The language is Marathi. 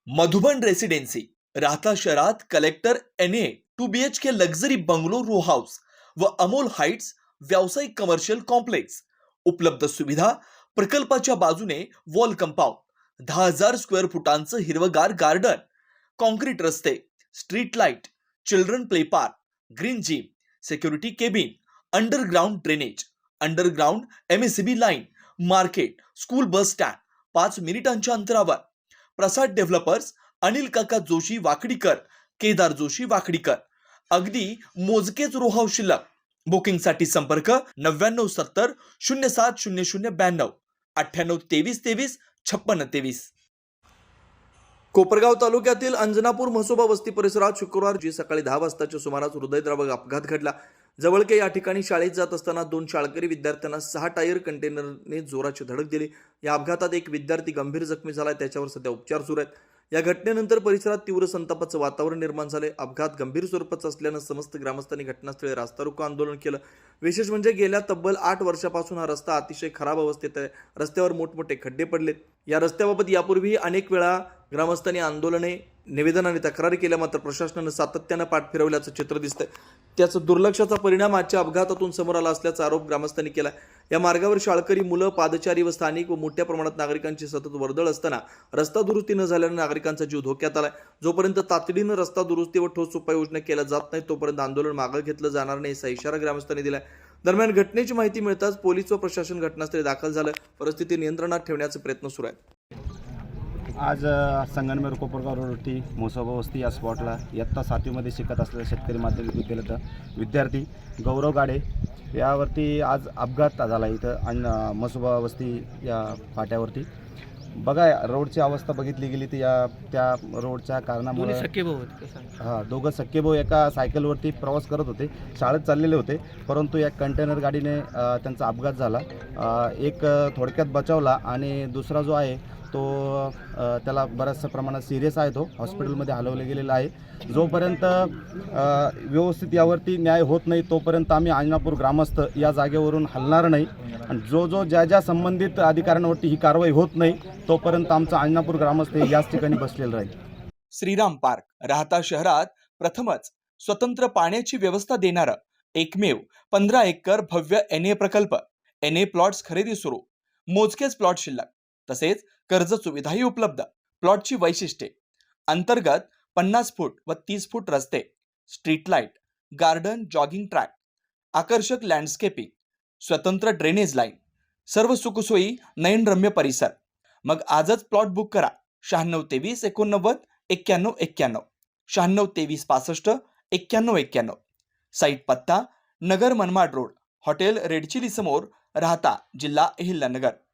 मधुबन रेसिडेन्सी राहता शहरात collector NA 2 BHK luxury bungalow row house व अमोल हाइट्स व्यावसायिक कमर्शियल कॉम्प्लेक्स. उपलब्ध सुविधा प्रकल्पाच्या बाजूने वॉल कंपाऊंड, 10,000 स्क्वेअर फुटांचं हिरवगार गार्डन, कॉन्क्रीट रस्ते, street light, children play park, green gym, security cabin, underground drainage, underground MSCB line, market, school bus stand 5 मिनिटांच्या अंतरावर. प्रसाद डेव्हलपर्स, अनिल काका जोशी वाकडीकर, केदार जोशी वाकडीकर. अगदी मोजकेच रो हाऊस शिल्लक. बुकिंगसाठी संपर्क 9970 070092 9823 23 56 23. कोपरगाव तालुक्यातील अंजनापूर म्हसोबा वस्ती परिसरात शुक्रवार सकाळी 10 वाजताच्या सुमारास हृदयद्रावक अपघात घडला. जवळके या ठिकाणी शाळेत जात असताना 2 शाळकरी विद्यार्थ्यांना 6 टायर कंटेनरने जोराची धडक दिली. या अपघातात एक विद्यार्थी गंभीर जखमी झाला. त्याच्यावर सध्या उपचार सुरू आहेत. या घटनेनंतर परिसरात तीव्र संतापाचं वातावरण निर्माण झाले. अपघात गंभीर स्वरूपाचा असल्यानं समस्त ग्रामस्थांनी घटनास्थळी रास्ता रोको आंदोलन केलं. विशेष म्हणजे गेल्या तब्बल 8 वर्षापासून हा रस्ता अतिशय खराब अवस्थेत आहे. रस्त्यावर मोठमोठे खड्डे पडलेत. या रस्त्याबाबत यापूर्वी अनेक वेळा ग्रामस्थांनी आंदोलने, निवेदनाने तक्रारी केल्या, मात्र प्रशासनानं सातत्यानं पाठ फिरवल्याचं चित्र दिसतंय. त्याचा दुर्लक्षाचा परिणाम आजच्या अपघातातून समोर आला असल्याचा आरोप ग्रामस्थांनी केला. या मार्गावर शाळकरी, मुलं, पादचारी व स्थानिक व मोठ्या प्रमाणात नागरिकांची सतत वर्दळ असताना रस्ता दुरुस्ती न झाल्याने नागरिकांचा जीव धोक्यात आलाय. जोपर्यंत तातडीनं रस्ता दुरुस्ती व ठोस उपाययोजना केल्या जात नाही तोपर्यंत आंदोलन मागे घेतलं जाणार नाही असा इशारा ग्रामस्थांनी दिलाय. दरम्यान घटनेची माहिती मिळताच पोलीस व प्रशासन घटनास्थळी दाखल झालं. परिस्थिती नियंत्रणात ठेवण्याचे प्रयत्न सुरू आहेत. आज संगमनेर कोपरगाव रोडवरती म्हसोबा वस्ती या स्पॉटला इयत्ता 7वीमध्ये शिकत असलेला शेतकरी माध्यमिक विद्यालयाचा विद्यार्थी गौरव गाडे यावरती आज अपघात झाला इथं आणि म्हसोबा वस्ती या फाट्यावरती. बघा रोडची अवस्था बघितली गेली तर त्या रोडच्या कारणामुळे दोघं सख्खे भाऊ एका सायकलवरती प्रवास करत होते, शाळेत चाललेले होते, परंतु या कंटेनर गाडीने त्यांचा अपघात झाला. एक थोडक्यात बचावला आणि दुसरा जो आहे तो त्याला बऱ्याचशा प्रमाणात सिरियस आहे. तो हॉस्पिटलमध्ये हलवले गेलेला आहे. जोपर्यंत व्यवस्थित यावरती न्याय होत नाही तोपर्यंत आम्ही अंजनापूर ग्रामस्थ या जागेवरून हलणार नाही आणि ज्या संबंधित अधिकाऱ्यांवरती ही कारवाई होत नाही तोपर्यंत आमचा अंजनापूर ग्रामस्थ याच ठिकाणी बसलेलं राहील. श्रीराम पार्क राहता शहरात प्रथमच स्वतंत्र पाण्याची व्यवस्था देणारं एकमेव 15 एकर भव्य NA प्रकल्प. NA प्लॉट्स खरेदी सुरू. मोजकेच प्लॉट शिल्लक. तसेच कर्ज सुविधाही उपलब्ध. प्लॉटची वैशिष्ट्ये: अंतर्गत 50 फूट व 30 फूट रस्ते, street light, garden, jogging track, आकर्षक लँडस्केपिंग, स्वतंत्र ड्रेनेज लाईन, सर्व सुखसोयी, नयनरम्य परिसर. मग आजच प्लॉट बुक करा. 9623 89 91 91, 9623 65 91 91. साईट पत्ता: Nagar Manmad road, hotel Red Chilli समोर, राहता, जिल्हा अहिल्यानगर.